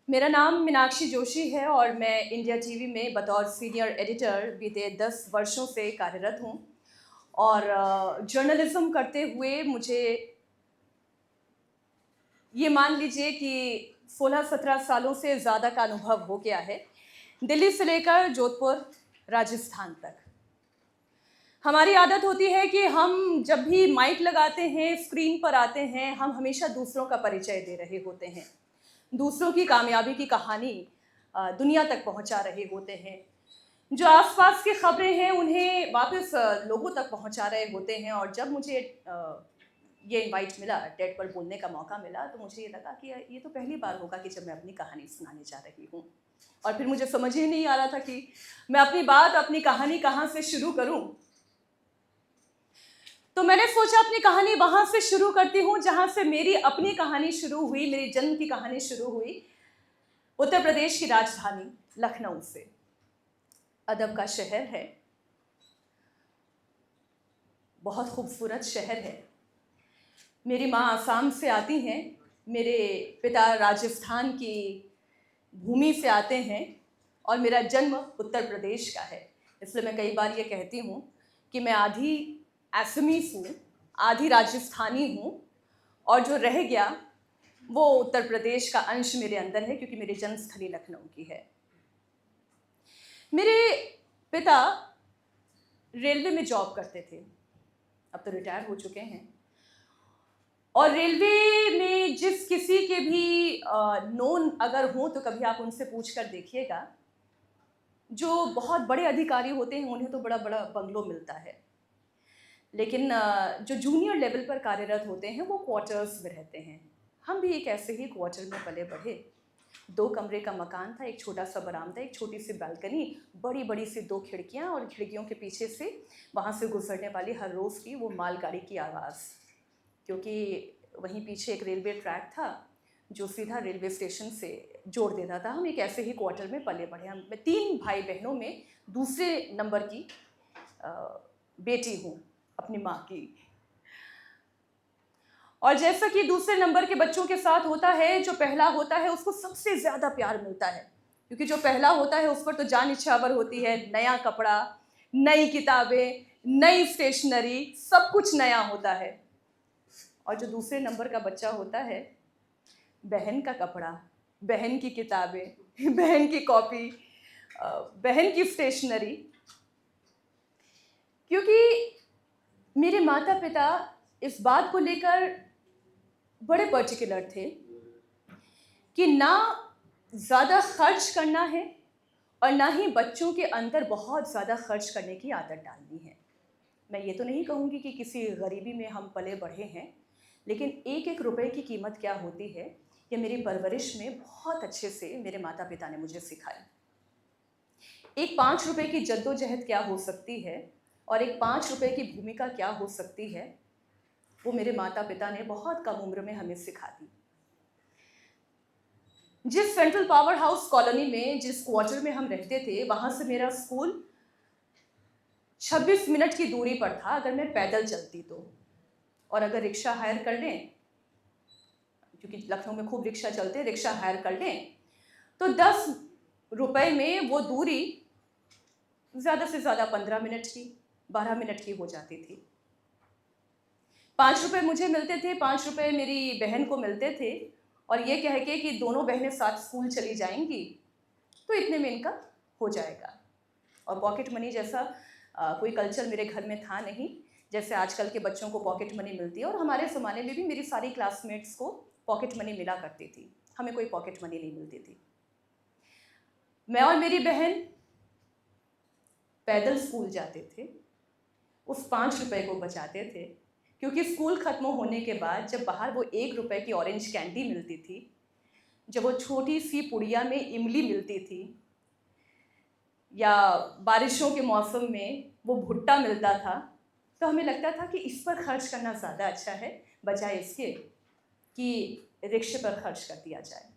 मेरा नाम मीनाक्षी जोशी है और मैं इंडिया टीवी में बतौर सीनियर एडिटर बीते 10 वर्षों से कार्यरत हूँ। और जर्नलिज्म करते हुए मुझे ये मान लीजिए कि 16-17 सालों से ज़्यादा का अनुभव हो गया है, दिल्ली से लेकर जोधपुर, राजस्थान तक। हमारी आदत होती है कि हम जब भी माइक लगाते हैं, स्क्रीन पर आते हैं, हम हमेशा दूसरों का परिचय दे रहे होते हैं, दूसरों की कामयाबी की कहानी दुनिया तक पहुंचा रहे होते हैं। जो आसपास की खबरें हैं उन्हें वापस लोगों तक पहुंचा रहे होते हैं। और जब मुझे ये इनवाइट मिला, टेड पर बोलने का मौका मिला, तो मुझे ये लगा कि ये तो पहली बार होगा कि जब मैं अपनी कहानी सुनाने जा रही हूँ। और फिर मुझे समझ ही नहीं आ रहा था कि मैं अपनी बात, अपनी कहानी कहाँ से शुरू करूँ। तो मैंने सोचा अपनी कहानी वहाँ से शुरू करती हूँ जहाँ से मेरी अपनी कहानी शुरू हुई, मेरी जन्म की कहानी शुरू हुई, उत्तर प्रदेश की राजधानी लखनऊ से। अदब का शहर है, बहुत खूबसूरत शहर है। मेरी माँ आसाम से आती हैं, मेरे पिता राजस्थान की भूमि से आते हैं और मेरा जन्म उत्तर प्रदेश का है। इसलिए मैं कई बार ये कहती हूँ कि मैं आधी असमीस हूँ, आधी राजस्थानी हूँ, और जो रह गया वो उत्तर प्रदेश का अंश मेरे अंदर है, क्योंकि मेरी जन्मस्थली लखनऊ की है। मेरे पिता रेलवे में जॉब करते थे, अब तो रिटायर हो चुके हैं। और रेलवे में जिस किसी के भी नोन अगर हो तो कभी आप उनसे पूछ कर देखिएगा, जो बहुत बड़े अधिकारी होते हैं उन्हें तो बड़ा बड़ा बंगलो मिलता है, लेकिन जो जूनियर लेवल पर कार्यरत होते हैं वो क्वार्टर्स में रहते हैं। हम भी एक ऐसे ही क्वार्टर में पले बढ़े। 2 कमरे का मकान था, एक छोटा सा बरामदा, एक छोटी सी बालकनी, बड़ी बड़ी सी 2 खिड़कियाँ, और खिड़कियों के पीछे से वहाँ से गुजरने वाली हर रोज़ की वो मालगाड़ी की आवाज़, क्योंकि वहीं पीछे एक रेलवे ट्रैक था जो सीधा रेलवे स्टेशन से जोड़ देता था। हम एक ऐसे ही क्वार्टर में पले बढ़े। मैं 3 भाई बहनों में दूसरे नंबर की बेटी हूँ अपनी माँ की। और जैसा कि दूसरे नंबर के बच्चों के साथ होता है, जो पहला होता है उसको सबसे ज़्यादा प्यार मिलता है, क्योंकि जो पहला होता है उस पर तो जान निछावर होती है। नया कपड़ा, नई किताबें, नई स्टेशनरी, सब कुछ नया होता है। और जो दूसरे नंबर का बच्चा होता है, बहन का कपड़ा, बहन की किताबें, बहन की कॉपी, बहन की स्टेशनरी। क्योंकि मेरे माता पिता इस बात को लेकर बड़े पर्टिकुलर थे कि ना ज़्यादा खर्च करना है और ना ही बच्चों के अंदर बहुत ज़्यादा खर्च करने की आदत डालनी है। मैं ये तो नहीं कहूँगी कि किसी गरीबी में हम पले बढ़े हैं, लेकिन एक एक रुपए की कीमत क्या होती है ये मेरी परवरिश में बहुत अच्छे से मेरे माता पिता ने मुझे सिखाई। एक 5 रुपए की जद्दोजहद क्या हो सकती है और एक 5 रुपए की भूमिका क्या हो सकती है, वो मेरे माता पिता ने बहुत कम उम्र में हमें सिखा दी। जिस सेंट्रल पावर हाउस कॉलोनी में, जिस क्वार्टर में हम रहते थे, वहाँ से मेरा स्कूल 26 मिनट की दूरी पर था अगर मैं पैदल चलती तो। और अगर रिक्शा हायर कर लें, क्योंकि लखनऊ में खूब रिक्शा चलते हैं, रिक्शा हायर कर लें तो 10 रुपए में वो दूरी ज़्यादा से ज़्यादा 15 मिनट की, 12 मिनट की हो जाती थी। 5 रुपए मुझे मिलते थे, 5 रुपए मेरी बहन को मिलते थे, और ये कह के कि दोनों बहनें साथ स्कूल चली जाएंगी तो इतने में इनका हो जाएगा। और पॉकेट मनी जैसा कोई कल्चर मेरे घर में था नहीं, जैसे आजकल के बच्चों को पॉकेट मनी मिलती है। और हमारे ज़माने में भी मेरी सारी क्लासमेट्स को पॉकेट मनी मिला करती थी, हमें कोई पॉकेट मनी नहीं मिलती थी। मैं और मेरी बहन पैदल स्कूल जाते थे, उस 5 रुपए को बचाते थे, क्योंकि स्कूल ख़त्म होने के बाद जब बाहर वो 1 रुपए की ऑरेंज कैंडी मिलती थी, जब वो छोटी सी पुड़िया में इमली मिलती थी, या बारिशों के मौसम में वो भुट्टा मिलता था, तो हमें लगता था कि इस पर खर्च करना ज़्यादा अच्छा है बजाय इसके कि रिक्शे पर खर्च कर दिया जाए।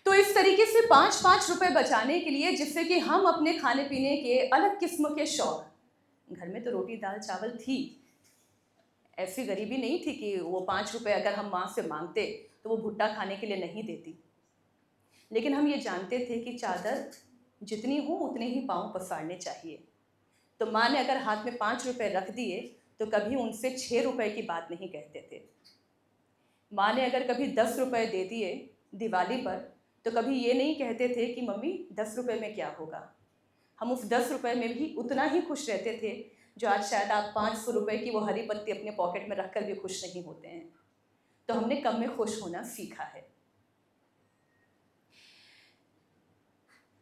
तो इस तरीके से 5-5 रुपए बचाने के लिए, जिससे कि हम अपने खाने पीने के अलग किस्म के शौक, घर में तो रोटी दाल चावल थी, ऐसी गरीबी नहीं थी कि वो 5 रुपए अगर हम माँ से मांगते तो वो भुट्टा खाने के लिए नहीं देती, लेकिन हम ये जानते थे कि चादर जितनी हो उतने ही पाँव पसारने चाहिए। तो माँ ने अगर हाथ में 5 रुपए रख दिए तो कभी उनसे 6 रुपए की बात नहीं कहते थे। माँ ने अगर कभी 10 रुपए दे दिए दिवाली पर तो कभी ये नहीं कहते थे कि मम्मी 10 रुपए में क्या होगा। हम उस 10 रुपए में भी उतना ही खुश रहते थे जो आज शायद आप 500 रुपए की वो हरी पत्ती अपने पॉकेट में रखकर भी खुश नहीं होते हैं। तो हमने कम में खुश होना सीखा है।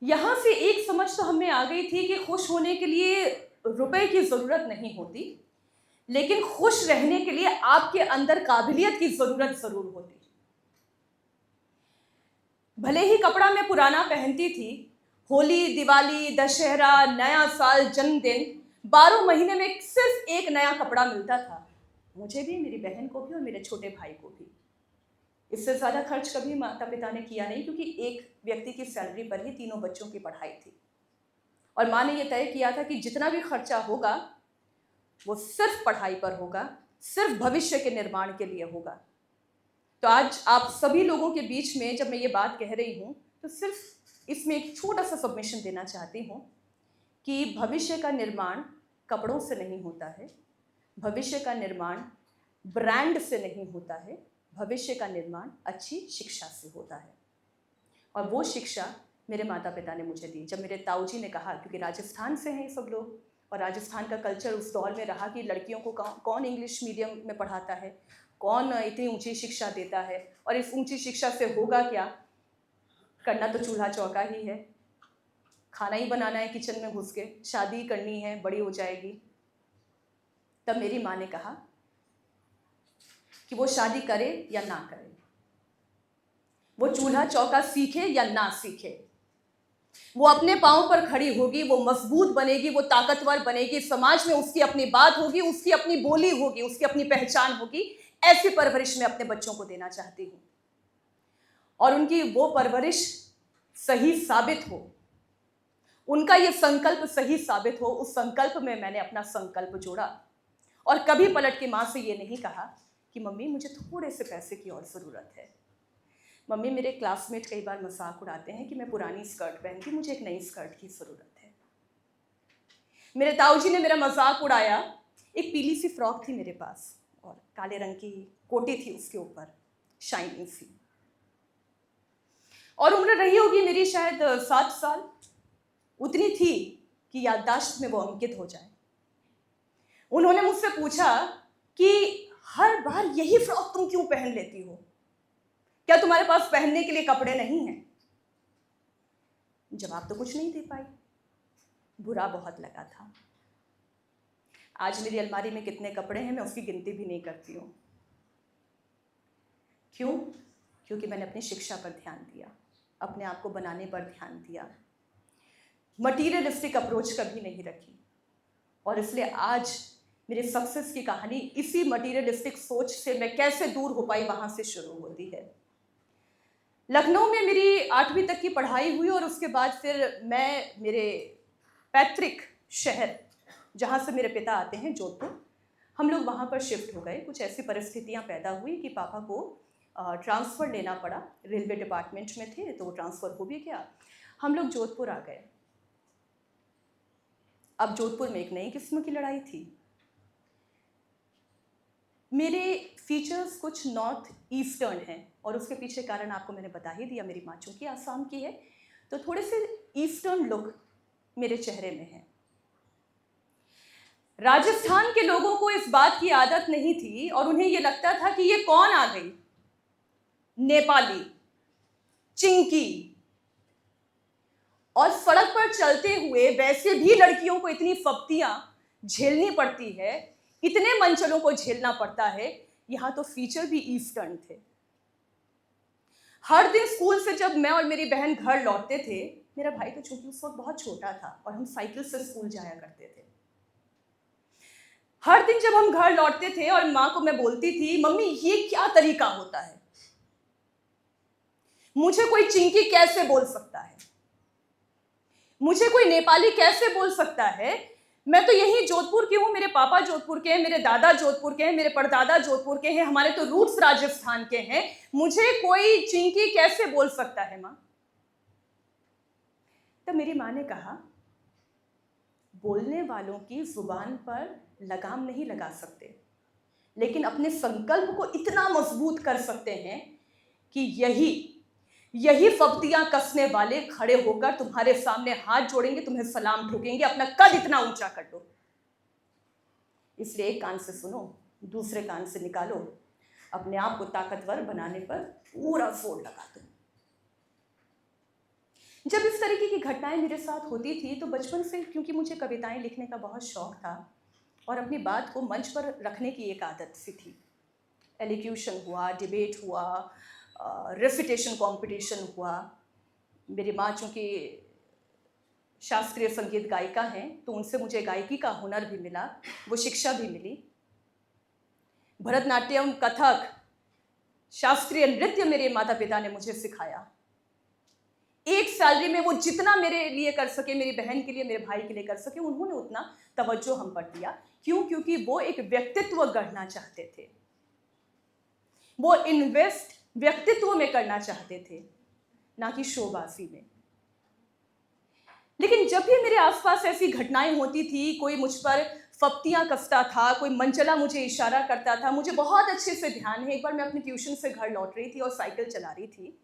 यहाँ से एक समझ तो हमें आ गई थी कि खुश होने के लिए रुपए की ज़रूरत नहीं होती, लेकिन खुश रहने के लिए आपके अंदर काबिलियत की ज़रूरत ज़रूर होती। भले ही कपड़ा मैं पुराना पहनती थी, होली, दिवाली, दशहरा, नया साल, जन्मदिन, 12 महीने में सिर्फ एक नया कपड़ा मिलता था, मुझे भी, मेरी बहन को भी और मेरे छोटे भाई को भी। इससे ज़्यादा खर्च कभी माता पिता ने किया नहीं, क्योंकि एक व्यक्ति की सैलरी पर ही तीनों बच्चों की पढ़ाई थी। और माँ ने यह तय किया था कि जितना भी खर्चा होगा वो सिर्फ पढ़ाई पर होगा, सिर्फ भविष्य के निर्माण के लिए होगा। तो आज आप सभी लोगों के बीच में जब मैं ये बात कह रही हूँ तो सिर्फ इसमें एक छोटा सा सबमिशन देना चाहती हूँ कि भविष्य का निर्माण कपड़ों से नहीं होता है, भविष्य का निर्माण ब्रांड से नहीं होता है, भविष्य का निर्माण अच्छी शिक्षा से होता है। और वो शिक्षा मेरे माता पिता ने मुझे दी। जब मेरे ताऊ जी ने कहा, क्योंकि राजस्थान से हैं सब लोग और राजस्थान का कल्चर उस दौर में रहा कि लड़कियों को कौन इंग्लिश मीडियम में पढ़ाता है, कौन इतनी ऊंची शिक्षा देता है, और इस ऊंची शिक्षा से होगा क्या, करना तो चूल्हा चौका ही है, खाना ही बनाना है किचन में घुस के, शादी करनी है, बड़ी हो जाएगी। तब मेरी माँ ने कहा कि वो शादी करे या ना करे, वो चूल्हा चौका सीखे या ना सीखे, वो अपने पाँव पर खड़ी होगी, वो मजबूत बनेगी, वो ताकतवर बनेगी, समाज में उसकी अपनी बात होगी, उसकी अपनी बोली होगी, उसकी अपनी पहचान होगी। ऐसी परवरिश मैं अपने बच्चों को देना चाहती हूँ और उनकी वो परवरिश सही साबित हो, उनका ये संकल्प सही साबित हो। उस संकल्प में मैंने अपना संकल्प जोड़ा और कभी पलट के माँ से ये नहीं कहा कि मम्मी मुझे थोड़े से पैसे की और ज़रूरत है। मम्मी, मेरे क्लासमेट कई बार मजाक उड़ाते हैं कि मैं पुरानी स्कर्ट पहनती, मुझे एक नई स्कर्ट की ज़रूरत है। मेरे ताऊजी ने मेरा मजाक उड़ाया, एक पीली सी फ्रॉक थी मेरे पास और काले रंग की कोटी थी उसके ऊपर, शाइनिंग सी, और उम्र रही होगी मेरी शायद 7 साल, उतनी थी कि याददाश्त में वो अंकित हो जाए। उन्होंने मुझसे पूछा कि हर बार यही फ्रॉक तुम क्यों पहन लेती हो, क्या तुम्हारे पास पहनने के लिए कपड़े नहीं हैं? जवाब तो कुछ नहीं दे पाई। बुरा बहुत लगा था। आज मेरी अलमारी में कितने कपड़े हैं मैं उसकी गिनती भी नहीं करती हूँ। क्यों? क्योंकि मैंने अपनी शिक्षा पर ध्यान दिया, अपने आप को बनाने पर ध्यान दिया, मटीरियलिस्टिक अप्रोच कभी नहीं रखी। और इसलिए आज मेरी सक्सेस की कहानी इसी मटीरियलिस्टिक सोच से मैं कैसे दूर हो पाई वहाँ से शुरू होती है। लखनऊ में मेरी 8वीं तक की पढ़ाई हुई और उसके बाद फिर मैं मेरे पैतृक शहर जहाँ से मेरे पिता आते हैं, जोधपुर, हम लोग वहाँ पर शिफ्ट हो गए। कुछ ऐसी परिस्थितियाँ पैदा हुई कि पापा को ट्रांसफ़र लेना पड़ा, रेलवे डिपार्टमेंट में थे तो वो ट्रांसफ़र हो भी गया। हम लोग जोधपुर आ गए। अब जोधपुर में एक नई किस्म की लड़ाई थी। मेरे फीचर्स कुछ नॉर्थ ईस्टर्न हैं और उसके पीछे कारण आपको मैंने बता ही दिया, मेरी माँ चूँकि आसाम की है तो थोड़े से ईस्टर्न लुक मेरे चेहरे में है। राजस्थान के लोगों को इस बात की आदत नहीं थी और उन्हें यह लगता था कि ये कौन आ गई, नेपाली, चिंकी, और सड़क पर चलते हुए वैसे भी लड़कियों को इतनी फप्तियां झेलनी पड़ती है, इतने मंचलों को झेलना पड़ता है, यहां तो फीचर भी ईस्टर्न थे। हर दिन स्कूल से जब मैं और मेरी बहन घर लौटते थे, मेरा भाई तो चूंकि उस वक्त बहुत छोटा था और हम साइकिल से स्कूल जाया करते थे, हर दिन जब हम घर लौटते थे और माँ को मैं बोलती थी, मम्मी ये क्या तरीका होता है, मुझे कोई चिंकी कैसे बोल सकता है, मुझे कोई नेपाली कैसे बोल सकता है, मैं तो यही जोधपुर की हूँ, मेरे पापा जोधपुर के हैं, मेरे दादा जोधपुर के हैं, मेरे परदादा जोधपुर के हैं, हमारे तो रूट्स राजस्थान के हैं, मुझे कोई चिंकी कैसे बोल सकता है माँ? तब मेरी माँ ने कहा, बोलने वालों की जुबान पर लगाम नहीं लगा सकते, लेकिन अपने संकल्प को इतना मजबूत कर सकते हैं कि यही फब्तियां कसने वाले खड़े होकर तुम्हारे सामने हाथ जोड़ेंगे, तुम्हें सलाम ठोकेंगे, अपना कद इतना ऊंचा कर दो। इसलिए एक कान से सुनो, दूसरे कान से निकालो, अपने आप को ताकतवर बनाने पर पूरा जोर लगा दो। जब इस तरीके की घटनाएं मेरे साथ होती थी तो बचपन से, क्योंकि मुझे कविताएं लिखने का बहुत शौक था और अपनी बात को मंच पर रखने की एक आदत सी थी, एलिक्यूशन हुआ, डिबेट हुआ, रेसिटेशन कंपटीशन हुआ। मेरी माँ चूँकि शास्त्रीय संगीत गायिका हैं तो उनसे मुझे गायकी का हुनर भी मिला, वो शिक्षा भी मिली। भरतनाट्यम, कथक, शास्त्रीय नृत्य मेरे माता पिता ने मुझे सिखाया। एक सैलरी में वो जितना मेरे लिए कर सके, मेरी बहन के लिए, मेरे भाई के लिए कर सके, उन्होंने उतना तवज्जो हम पर दिया। क्यों? क्योंकि वो एक व्यक्तित्व गढ़ना चाहते थे, वो इन्वेस्ट व्यक्तित्व में करना चाहते थे, ना कि शोबाजी में। लेकिन जब भी मेरे आसपास ऐसी घटनाएं होती थी, कोई मुझ पर फप्तियां कसता था, कोई मनचला मुझे इशारा करता था, मुझे बहुत अच्छे से ध्यान है, एक बार मैं अपने ट्यूशन से घर लौट रही थी और साइकिल चला रही थी।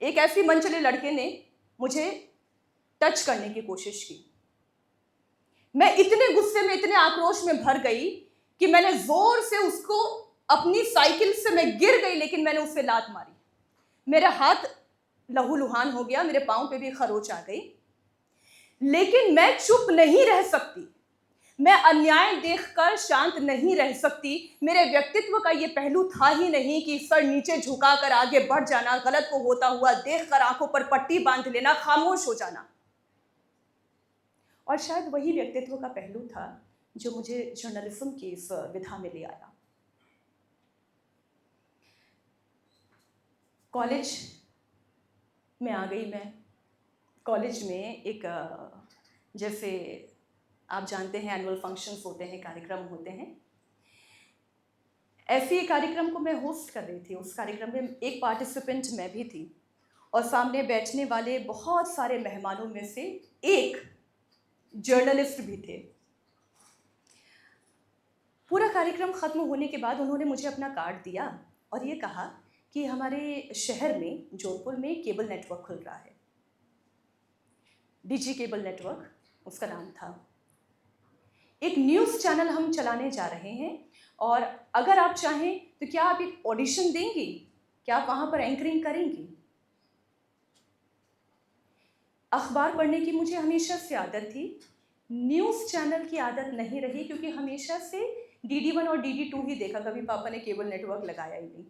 एक ऐसी मनचले लड़के ने मुझे टच करने की कोशिश की। मैं इतने गुस्से में, इतने आक्रोश में भर गई कि मैंने जोर से उसको, अपनी साइकिल से मैं गिर गई, लेकिन मैंने उससे लात मारी। मेरा हाथ लहूलुहान हो गया, मेरे पांव पे भी खरोच आ गई, लेकिन मैं चुप नहीं रह सकती, मैं अन्याय देखकर शांत नहीं रह सकती। मेरे व्यक्तित्व का ये पहलू था ही नहीं कि सर नीचे झुकाकर आगे बढ़ जाना, गलत को होता हुआ देखकर आंखों पर पट्टी बांध लेना, खामोश हो जाना। और शायद वही व्यक्तित्व का पहलू था जो मुझे जर्नलिज्म की इस विधा में ले आया। कॉलेज में आ गई मैं। कॉलेज में एक, जैसे आप जानते हैं, एनुअल फंक्शंस होते हैं, कार्यक्रम होते हैं। ऐसे ही कार्यक्रम को मैं होस्ट कर रही थी। उस कार्यक्रम में एक पार्टिसिपेंट मैं भी थी और सामने बैठने वाले बहुत सारे मेहमानों में से एक जर्नलिस्ट भी थे। पूरा कार्यक्रम खत्म होने के बाद उन्होंने मुझे अपना कार्ड दिया और ये कहा कि हमारे शहर में, जोधपुर में, केबल नेटवर्क खुल रहा है, डीजी केबल नेटवर्क उसका नाम था। एक न्यूज़ चैनल हम चलाने जा रहे हैं और अगर आप चाहें तो क्या आप एक ऑडिशन देंगी, क्या आप वहाँ पर एंकरिंग करेंगी? अखबार पढ़ने की मुझे हमेशा से आदत थी, न्यूज़ चैनल की आदत नहीं रही, क्योंकि हमेशा से DD1 और DD2 ही देखा, कभी पापा ने केबल नेटवर्क लगाया ही नहीं।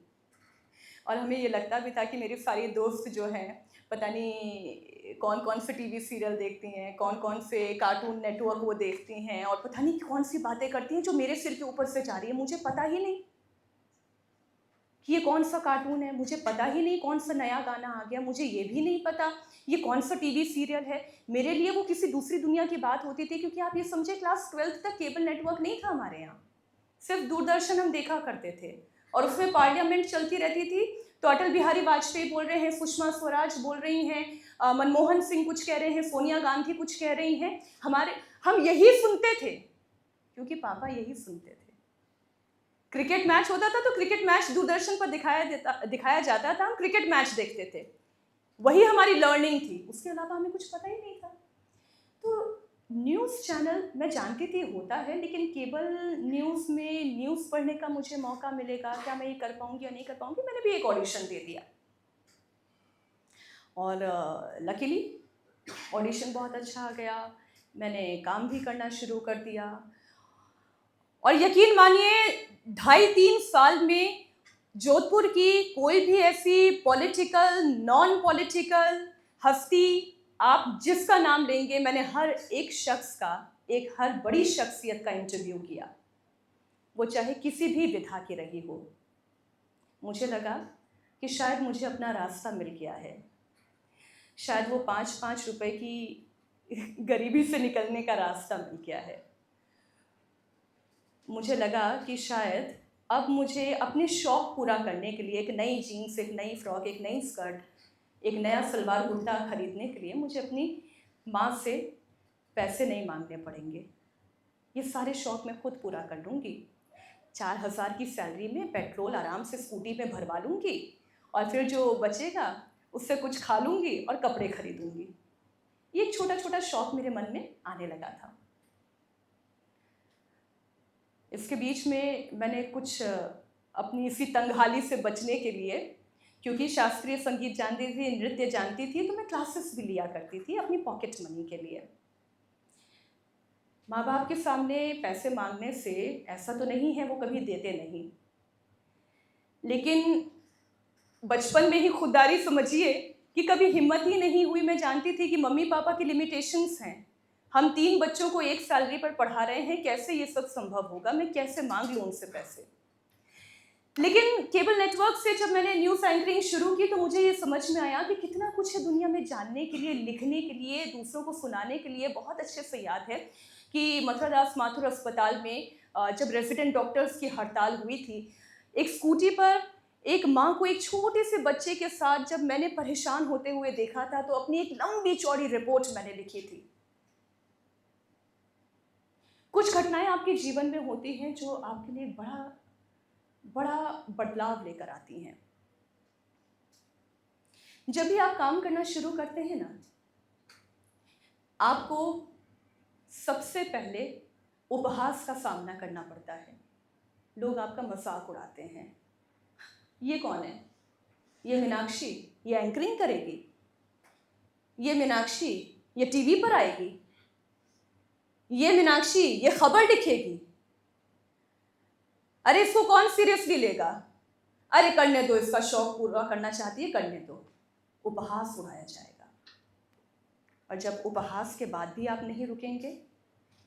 और हमें ये लगता भी था कि मेरे सारे दोस्त जो हैं, पता नहीं कौन कौन से टीवी सीरियल देखती हैं, कौन कौन से कार्टून नेटवर्क वो देखती हैं, और पता नहीं कौन सी बातें करती हैं जो मेरे सिर के ऊपर से जा रही है। मुझे पता ही नहीं कि ये कौन सा कार्टून है, मुझे पता ही नहीं कौन सा नया गाना आ गया, मुझे ये भी नहीं पता ये कौन सा टीवी सीरियल है। मेरे लिए वो किसी दूसरी दुनिया की बात होती थी, क्योंकि आप ये समझे क्लास 12th तक केबल नेटवर्क नहीं था हमारे यहाँ। सिर्फ दूरदर्शन हम देखा करते थे और उसमें पार्लियामेंट चलती रहती थी, तो अटल बिहारी वाजपेयी बोल रहे हैं, सुषमा स्वराज बोल रही हैं, मनमोहन सिंह कुछ कह रहे हैं, सोनिया गांधी कुछ कह रही हैं, हम यही सुनते थे, क्योंकि पापा यही सुनते थे। क्रिकेट मैच होता था तो क्रिकेट मैच दूरदर्शन पर दिखाया जाता था, हम क्रिकेट मैच देखते थे, वही हमारी लर्निंग थी, उसके अलावा हमें कुछ पता ही नहीं था। तो न्यूज़ चैनल मैं जानती थी होता है, लेकिन केबल न्यूज़ में न्यूज़ पढ़ने का मुझे मौका मिलेगा, क्या मैं ये कर पाऊँगी या नहीं कर पाऊँगी? मैंने भी एक ऑडिशन दे दिया और लकीली ऑडिशन बहुत अच्छा आ गया, मैंने काम भी करना शुरू कर दिया और यकीन मानिए 2.5-3 साल में जोधपुर की कोई भी ऐसी पॉलिटिकल, नॉन पॉलिटिकल हस्ती, आप जिसका नाम लेंगे, मैंने हर एक शख्स का, हर बड़ी शख्सियत का इंटरव्यू किया, वो चाहे किसी भी विधा की रही हो। मुझे लगा कि शायद मुझे अपना रास्ता मिल गया है, शायद वो 5-5 रुपए की गरीबी से निकलने का रास्ता मिल गया है। मुझे लगा कि शायद अब मुझे अपने शौक़ पूरा करने के लिए एक नई जीन्स, एक नई फ्रॉक, एक नई स्कर्ट, एक नया सलवार कुर्ता खरीदने के लिए मुझे अपनी माँ से पैसे नहीं मांगने पड़ेंगे। ये सारे शौक़ मैं खुद पूरा कर लूँगी। 4,000 की सैलरी में पेट्रोल आराम से स्कूटी पे भरवा लूँगी और फिर जो बचेगा उससे कुछ खा लूँगी और कपड़े खरीदूँगी। ये एक छोटा-छोटा शौक़ मेरे मन में आने लगा था। इसके बीच में मैंने कुछ अपनी इसी तंगहाली से बचने के लिए, क्योंकि शास्त्रीय संगीत जानती थी, नृत्य जानती थी, तो मैं क्लासेस भी लिया करती थी अपनी पॉकेट मनी के लिए। माँ बाप के सामने पैसे मांगने से ऐसा तो नहीं है वो कभी देते नहीं, लेकिन बचपन में ही खुददारी समझिए कि कभी हिम्मत ही नहीं हुई। मैं जानती थी कि मम्मी पापा की लिमिटेशंस हैं, हम 3 बच्चों को एक सैलरी पर पढ़ा रहे हैं, कैसे ये सब संभव होगा, मैं कैसे मांग लूँ उनसे पैसे। लेकिन केबल नेटवर्क से जब मैंने न्यूज़ एंकरिंग शुरू की तो मुझे ये समझ में आया कि कितना कुछ है दुनिया में जानने के लिए, लिखने के लिए, दूसरों को सुनाने के लिए। बहुत अच्छे से याद है कि मथुरा दास माथुर अस्पताल में जब रेजिडेंट डॉक्टर्स की हड़ताल हुई थी, एक स्कूटी पर एक माँ को एक छोटे से बच्चे के साथ जब मैंने परेशान होते हुए देखा था, तो अपनी एक लंबी चौड़ी रिपोर्ट मैंने लिखी थी। कुछ घटनाएं आपके जीवन में होती हैं जो आपके लिए बड़ा बदलाव लेकर आती हैं। जब भी आप काम करना शुरू करते हैं ना, आपको सबसे पहले उपहास का सामना करना पड़ता है। लोग आपका मजाक उड़ाते हैं, ये कौन है, ये मीनाक्षी, ये एंकरिंग करेगी, ये मीनाक्षी ये टीवी पर आएगी, ये मीनाक्षी ये खबर लिखेगी, अरे इसको कौन सीरियसली लेगा, अरे करने दो, इसका शौक पूरा करना चाहती है, करने दो। उपहास उड़ाया जाएगा। और जब उपहास के बाद भी आप नहीं रुकेंगे,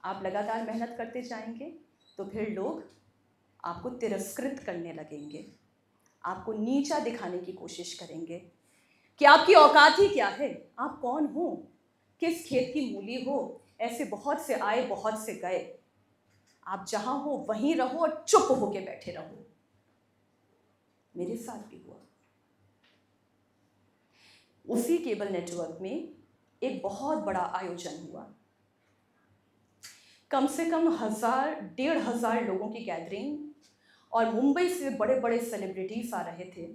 आप लगातार मेहनत करते जाएंगे, तो फिर लोग आपको तिरस्कृत करने लगेंगे, आपको नीचा दिखाने की कोशिश करेंगे कि आपकी औकात ही क्या है, आप कौन हो, किस खेत की मूली हो। ऐसे बहुत से आए, बहुत से गए। आप जहां हो वहीं रहो और चुप होके बैठे रहो। मेरे साथ भी हुआ। उसी केबल नेटवर्क में एक बहुत बड़ा आयोजन हुआ। कम से कम 1,000-1,500 लोगों की गैदरिंग, और मुंबई से बड़े बड़े सेलिब्रिटीज आ रहे थे,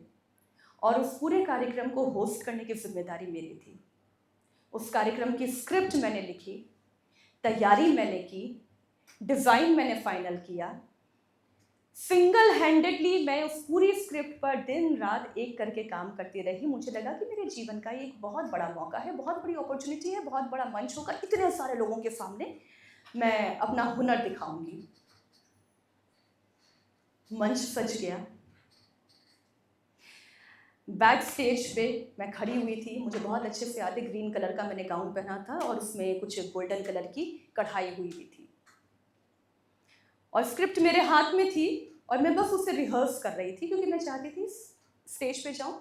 और उस पूरे कार्यक्रम को होस्ट करने की जिम्मेदारी मेरी थी। उस कार्यक्रम की स्क्रिप्ट मैंने लिखी, तैयारी मैंने की, डिज़ाइन मैंने फाइनल किया। सिंगल हैंडेडली मैं उस पूरी स्क्रिप्ट पर दिन रात एक करके काम करती रही। मुझे लगा कि मेरे जीवन का एक बहुत बड़ा मौका है, बहुत बड़ी अपॉर्चुनिटी है, बहुत बड़ा मंच होगा, इतने सारे लोगों के सामने मैं अपना हुनर दिखाऊंगी। मंच सज गया। बैक स्टेज पे मैं खड़ी हुई थी। मुझे बहुत अच्छे से याद है, ग्रीन कलर का मैंने गाउन पहना था और उसमें कुछ गोल्डन कलर की कढ़ाई हुई थी, और स्क्रिप्ट मेरे हाथ में थी और मैं बस उसे रिहर्स कर रही थी, क्योंकि मैं चाहती थी स्टेज पे जाऊं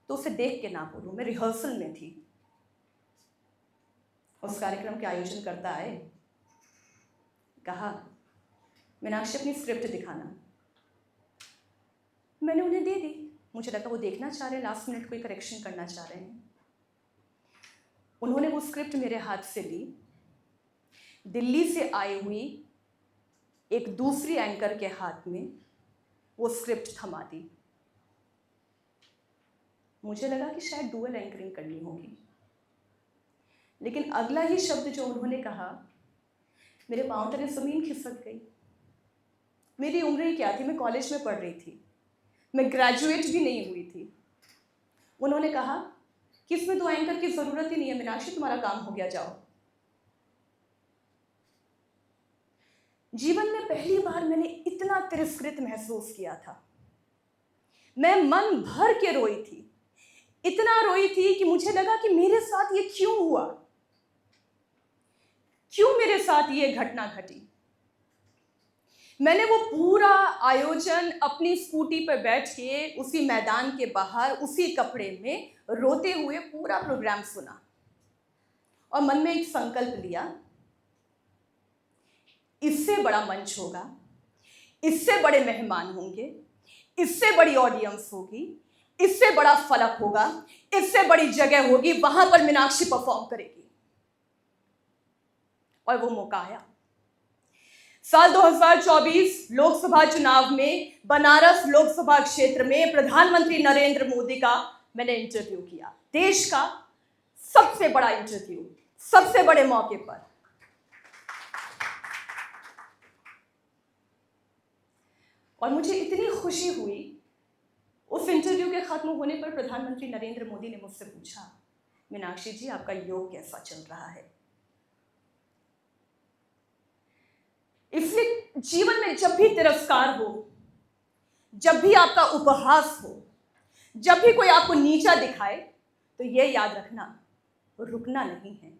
तो उसे देख के ना बोलूं। मैं रिहर्सल में थी। उस कार्यक्रम के आयोजन करता आए, कहा मीनाक्षी अपनी स्क्रिप्ट दिखाना। मैंने उन्हें दे दी। मुझे लगा वो देखना चाह रहे हैं, लास्ट मिनट कोई करेक्शन करना चाह रहे हैं। उन्होंने वो स्क्रिप्ट मेरे हाथ से ली, दिल्ली से आई हुई एक दूसरी एंकर के हाथ में वो स्क्रिप्ट थमा दी। मुझे लगा कि शायद डुअल एंकरिंग करनी होगी, लेकिन अगला ही शब्द जो उन्होंने कहा, मेरे पांव तले जमीन खिसक गई। मेरी उम्र ही क्या थी, मैं कॉलेज में पढ़ रही थी, मैं ग्रेजुएट भी नहीं हुई थी। उन्होंने कहा कि इसमें तो एंकर की जरूरत ही नहीं है मीनाक्षी, तुम्हारा काम हो गया, जाओ। जीवन में पहली बार मैंने इतना तिरस्कृत महसूस किया था। मैं मन भर के रोई थी, इतना रोई थी कि मुझे लगा कि मेरे साथ ये क्यों हुआ, क्यों मेरे साथ ये घटना घटी। मैंने वो पूरा आयोजन अपनी स्कूटी पर बैठ के उसी मैदान के बाहर उसी कपड़े में रोते हुए पूरा प्रोग्राम सुना। और मन में एक संकल्प लिया, इससे बड़ा मंच होगा, इससे बड़े मेहमान होंगे, इससे बड़ी ऑडियंस होगी, इससे बड़ा फलक होगा, इससे बड़ी जगह होगी, वहां पर मीनाक्षी परफॉर्म करेगी। और वो मौका आया। साल 2024 लोकसभा चुनाव में बनारस लोकसभा क्षेत्र में प्रधानमंत्री नरेंद्र मोदी का मैंने इंटरव्यू किया। देश का सबसे बड़ा इंटरव्यू, सबसे बड़े मौके पर। और मुझे इतनी खुशी हुई, उस इंटरव्यू के खत्म होने पर प्रधानमंत्री नरेंद्र मोदी ने मुझसे पूछा, मीनाक्षी जी आपका योग कैसा चल रहा है? इसलिए जीवन में जब भी तिरस्कार हो, जब भी आपका उपहास हो, जब भी कोई आपको नीचा दिखाए, तो यह याद रखना, रुकना नहीं है।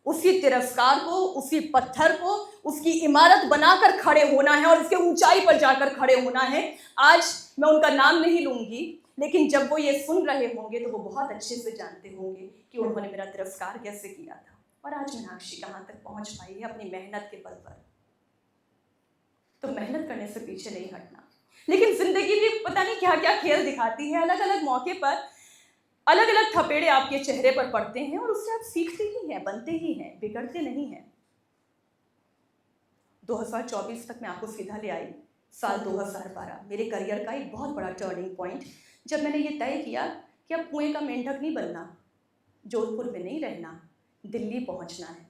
उसी तिरस्कार को, उसी पत्थर को, उसकी इमारत बनाकर खड़े होना है और उसके ऊंचाई पर जाकर खड़े होना है। आज मैं उनका नाम नहीं लूंगी, लेकिन जब वो ये सुन रहे होंगे तो वो बहुत अच्छे से जानते होंगे कि उन्होंने मेरा तिरस्कार कैसे किया था। और आज मीनाक्षी कहाँ तक पहुंच पाई है अपनी मेहनत के बल पर। तो मेहनत करने से पीछे नहीं हटना। लेकिन जिंदगी भी पता नहीं क्या क्या खेल दिखाती है। अलग अलग मौके पर अलग अलग थपेड़े आपके चेहरे पर पड़ते हैं और उससे आप सीखते ही हैं, बनते ही हैं, बिगड़ते नहीं हैं। 2024 तक मैं आपको सीधा ले आई। साल 2012 मेरे करियर का एक बहुत बड़ा टर्निंग पॉइंट, जब मैंने ये तय किया कि अब कुएं का मेंढक नहीं बनना, जोधपुर में नहीं रहना, दिल्ली पहुंचना है।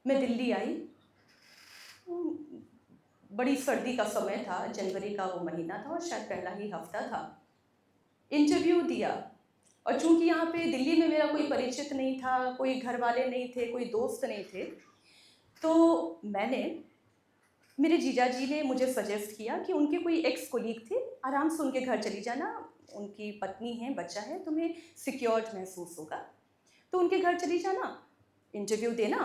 मैं दिल्ली आई, बड़ी सर्दी का समय था, जनवरी का वो महीना था और शायद पहला ही हफ्ता था। इंटरव्यू दिया और चूंकि यहाँ पे दिल्ली में मेरा कोई परिचित नहीं था, कोई घर वाले नहीं थे, कोई दोस्त नहीं थे, तो मेरे जीजा जी ने मुझे सजेस्ट किया कि उनके कोई एक्स कोलीग थे, आराम से उनके घर चली जाना, उनकी पत्नी है, बच्चा है, तुम्हें सिक्योर्ड महसूस होगा, तो उनके घर चली जाना, इंटरव्यू देना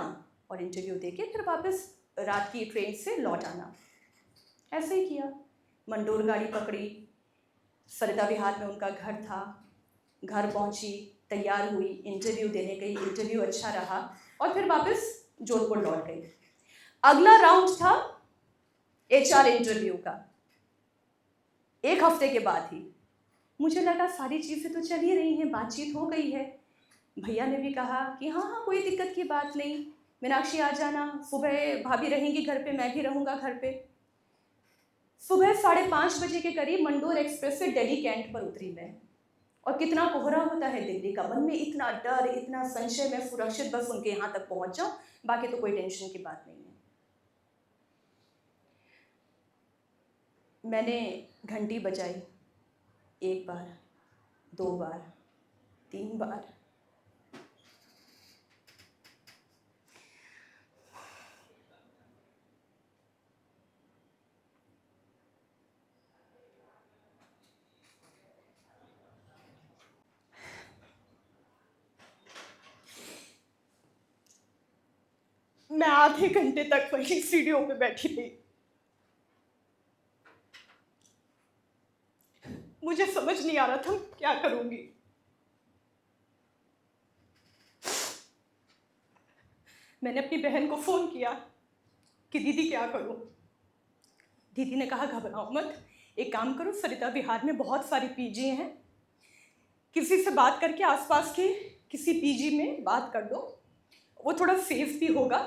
और इंटरव्यू देके फिर वापस रात की ट्रेन से लौट आना। ऐसे ही किया। मंडोर गाड़ी पकड़ी, सरिता विहार में उनका घर था, घर पहुंची, तैयार हुई, इंटरव्यू देने गई, इंटरव्यू अच्छा रहा और फिर वापस जोधपुर लौट गई। अगला राउंड था एचआर इंटरव्यू का, एक हफ्ते के बाद ही। मुझे लगा सारी चीज़ें तो चल ही रही हैं, बातचीत हो गई है। भैया ने भी कहा कि हाँ कोई दिक्कत की बात नहीं, मीनाक्षी आ जाना, सुबह भाभी रहेंगी घर पे, मैं भी रहूँगा घर पे। सुबह 5:30 बजे के करीब मंडोर एक्सप्रेस से दिल्ली कैंट पर उतरी मैं। और कितना कोहरा होता है दिल्ली का, मन में इतना डर, इतना संशय, मैं सुरक्षित बस उनके यहाँ तक पहुँच जाऊँ, बाकी तो कोई टेंशन की बात नहीं है। मैंने घंटी बजाई, 1 बार, 2 बार, 3 बार। मैं आधे घंटे तक वही सीढ़ियों पे बैठी थी। मुझे समझ नहीं आ रहा था क्या करूंगी। मैंने अपनी बहन को फ़ोन किया कि दीदी क्या करूं। दीदी ने कहा घबराओ मत, एक काम करो, सरिता विहार में बहुत सारी पीजी हैं, किसी से बात करके आसपास के किसी पीजी में बात कर लो, वो थोड़ा सेफ भी होगा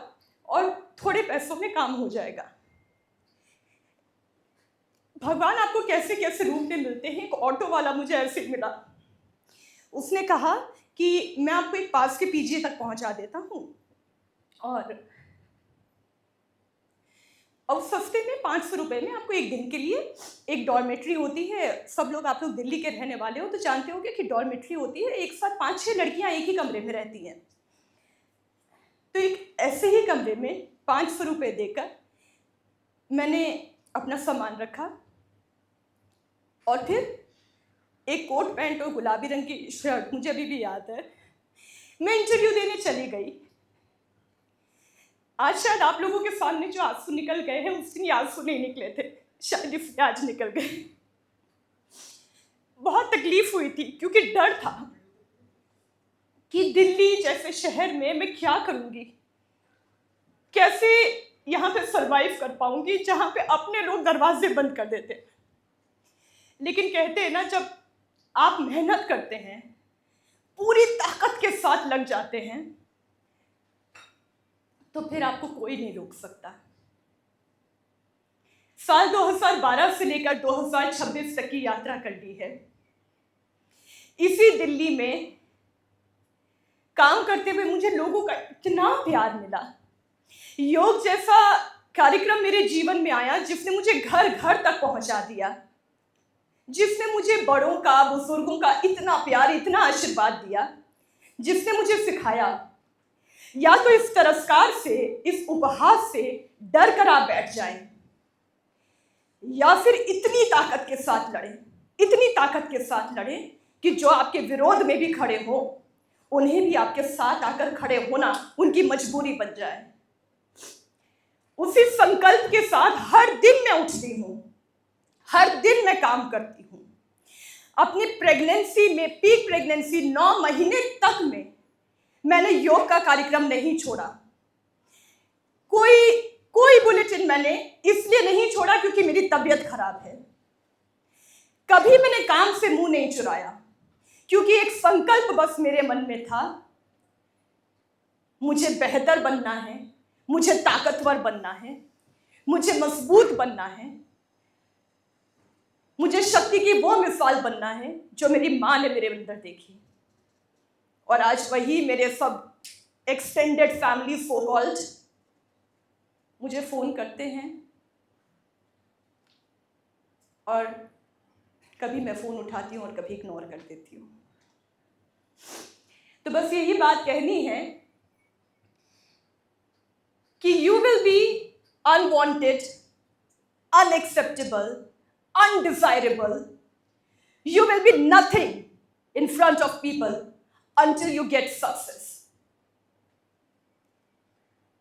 और थोड़े पैसों में काम हो जाएगा। भगवान आपको कैसे कैसे रूप में मिलते हैं। एक ऑटो वाला मुझे ऐसे मिला, उसने कहा कि मैं आपको एक पास के पीजी तक पहुंचा देता हूँ और सस्ते में 500 रुपये में आपको एक दिन के लिए एक डॉर्मेट्री होती है। सब लोग, आप लोग दिल्ली के रहने वाले हो तो जानते होंगे कि डॉर्मेट्री होती है, एक साथ 5-6 लड़कियां एक ही कमरे में रहती हैं। तो एक ऐसे ही कमरे में 500 रुपये देकर मैंने अपना सामान रखा और फिर एक कोट पैंट और गुलाबी रंग की शर्ट, मुझे अभी भी याद है, मैं इंटरव्यू देने चली गई। आज शायद आप लोगों के सामने जो आंसू निकल गए हैं, उस दिन ये आंसू नहीं निकले थे, शायद इसलिए आज निकल गए। बहुत तकलीफ हुई थी क्योंकि डर था। कि दिल्ली जैसे शहर में मैं क्या करूंगी, कैसे यहाँ पे सरवाइव कर पाऊंगी जहाँ पे अपने लोग दरवाजे बंद कर देते हैं। लेकिन कहते हैं ना, जब आप मेहनत करते हैं, पूरी ताकत के साथ लग जाते हैं, तो फिर आपको कोई नहीं रोक सकता। साल 2012 से लेकर 2026 तक की यात्रा कर ली है। इसी दिल्ली में काम करते हुए मुझे लोगों का इतना प्यार मिला। योग जैसा कार्यक्रम मेरे जीवन में आया जिसने मुझे घर घर तक पहुंचा दिया, जिसने मुझे बड़ों का, बुजुर्गों का इतना प्यार, इतना आशीर्वाद दिया, जिसने मुझे सिखाया या तो इस तिरस्कार से, इस उपहास से डर कर आप बैठ जाएं, या फिर इतनी ताकत के साथ लड़ें, इतनी ताकत के साथ लड़ें कि जो आपके विरोध में भी खड़े हो, उन्हें भी आपके साथ आकर खड़े होना उनकी मजबूरी बन जाए। उसी संकल्प के साथ हर दिन मैं उठती हूँ, हर दिन मैं काम करती हूँ। अपनी प्रेगनेंसी में, पीक प्रेगनेंसी 9 महीने तक में मैंने योग का कार्यक्रम नहीं छोड़ा। कोई बुलेटिन मैंने इसलिए नहीं छोड़ा क्योंकि मेरी तबीयत खराब है। कभी मैंने काम से मुंह नहीं चुराया, क्योंकि एक संकल्प बस मेरे मन में था, मुझे बेहतर बनना है, मुझे ताकतवर बनना है, मुझे मजबूत बनना है, मुझे शक्ति की वो मिसाल बनना है जो मेरी माँ ने मेरे अंदर देखी। और आज वही मेरे सब एक्सटेंडेड फैमिली सो कॉल्ड मुझे फोन करते हैं, और कभी मैं फोन उठाती हूँ और कभी इग्नोर कर देती हूँ। तो बस यही बात कहनी है कि you will be unwanted, unacceptable, undesirable. You will be nothing in front of people until you get success.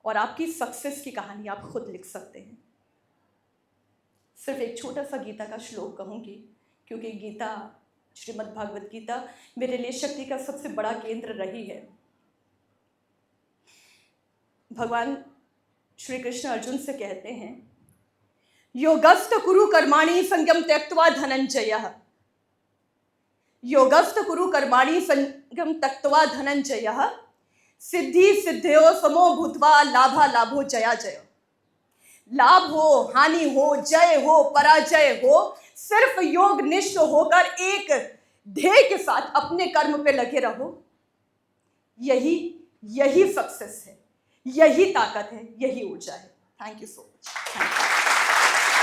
और आपकी सक्सेस की कहानी आप खुद लिख सकते हैं। सिर्फ एक छोटा सा गीता का श्लोक कहूंगी, क्योंकि गीता, श्रीमद् भागवत गीता मेरे लिए शक्ति का सबसे बड़ा केंद्र रही है। भगवान श्री कृष्ण अर्जुन से कहते हैं, योगस्थ कुरु कर्माणि संगम त्यक्त्वा धनंजयः। योगस्थ कुरु कर्माणि संगम त्यक्त्वा धनंजयः। सिद्धि सिद्धयो समो भूत्वा लाभा लाभो जया जय। लाभ हो, हानि हो, जय हो, पराजय हो, सिर्फ योग निष्ठ होकर एक ध्येय के साथ अपने कर्म पे लगे रहो। यही सक्सेस है, यही ताकत है, यही ऊर्जा है। Thank you so much.